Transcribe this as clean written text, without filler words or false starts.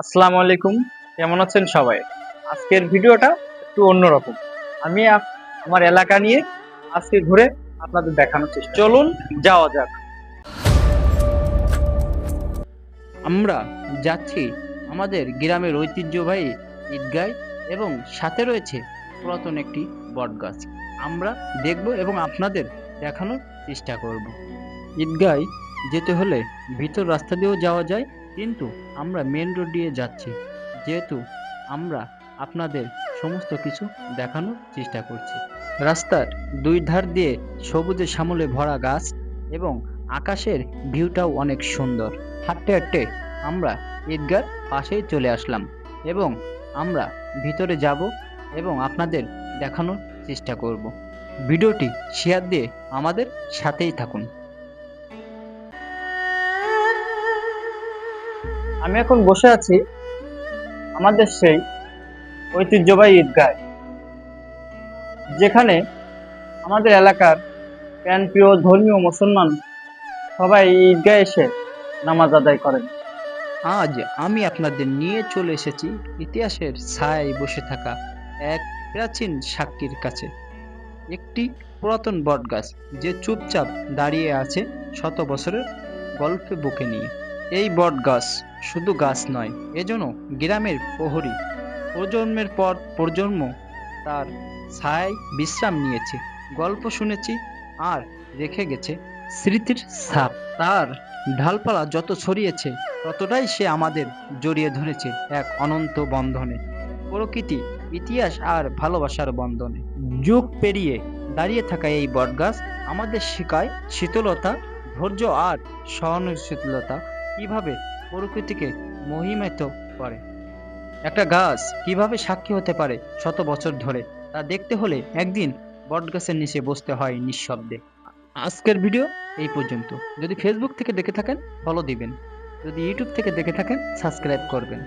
আসসালামু আলাইকুম। কেমন আছেন সবাই? আজকের ভিডিওটা একটু অন্যরকম। আমি আমার এলাকা নিয়ে আজকে ঘুরে আপনাদের দেখানোর চেষ্টা চলুন যাওয়া যাক। আমরা যাচ্ছি আমাদের গ্রামের ঐতিহ্যবাহী ঈদগাহ এবং সাথে রয়েছে পুরাতন একটি বটগাছ। আমরা দেখব এবং আপনাদের দেখানোর চেষ্টা করব। ঈদগাহ যেতে হলে ভিতর রাস্তা দিয়েও যাওয়া যায়, কিন্তু আমরা মেন রোড দিয়ে যাচ্ছি, যেহেতু আমরা আপনাদের সমস্ত কিছু দেখানোর চেষ্টা করছি। রাস্তার দুই ধার দিয়ে সবুজে শ্যামলে ভরা গাছ এবং আকাশের ভিউটাও অনেক সুন্দর। হাঁটতে হাঁটতে আমরা ঈদগার পাশেই চলে আসলাম এবং আমরা ভিতরে যাব এবং আপনাদের দেখানোর চেষ্টা করব। ভিডিওটি শেয়ার দিয়ে আমাদের সাথেই থাকুন। আমি এখন বসে আছি আমাদের সেই ঐতিহ্যবাহী ঈদগাহ, যেখানে আমাদের এলাকার প্রাণপ্রিয় ধর্মীয় মুসলমান সবাই এই ঈদগাহে এসে নামাজ আদায় করেন। আজ আমি আপনাদের নিয়ে চলে এসেছি ইতিহাসের ছায়ায় বসে থাকা এক প্রাচীন সাক্ষীর কাছে। একটি পুরাতন বটগাছ যে চুপচাপ দাঁড়িয়ে আছে শত বছরের গল্পে বুকে নিয়ে। এই বটগাছ শুধু গাছ নয়, এজন্য গ্রামের প্রহরী প্রজন্মের পর প্রজন্ম তার ছায়ায় বিশ্রাম নিয়েছে, গল্প শুনেছি আর রেখে গেছে স্মৃতির ছাপ। তার ঢালপালা যত ছড়িয়েছে ততটাই সে আমাদের জড়িয়ে ধরেছে এক অনন্ত বন্ধনে, প্রকৃতি, ইতিহাস আর ভালোবাসার বন্ধনে। যুগ পেরিয়ে দাঁড়িয়ে থাকা এই বটগাছ আমাদের শেখায় শীতলতা, ধৈর্য আর সহনশীলতা কিভাবে প্রকৃতিকে মহিমান্বিত করে। একটা গাছ কিভাবে সাক্ষী হতে পারে শত বছর ধরে, তা দেখতে হলে একদিন বটগাছের নিচে বসতে হয় নিঃশব্দে। আজকের ভিডিও এই পর্যন্ত। যদি ফেসবুক থেকে দেখে থাকেন ফলো দিবেন, যদি ইউটিউব থেকে দেখে থাকেন সাবস্ক্রাইব করবেন।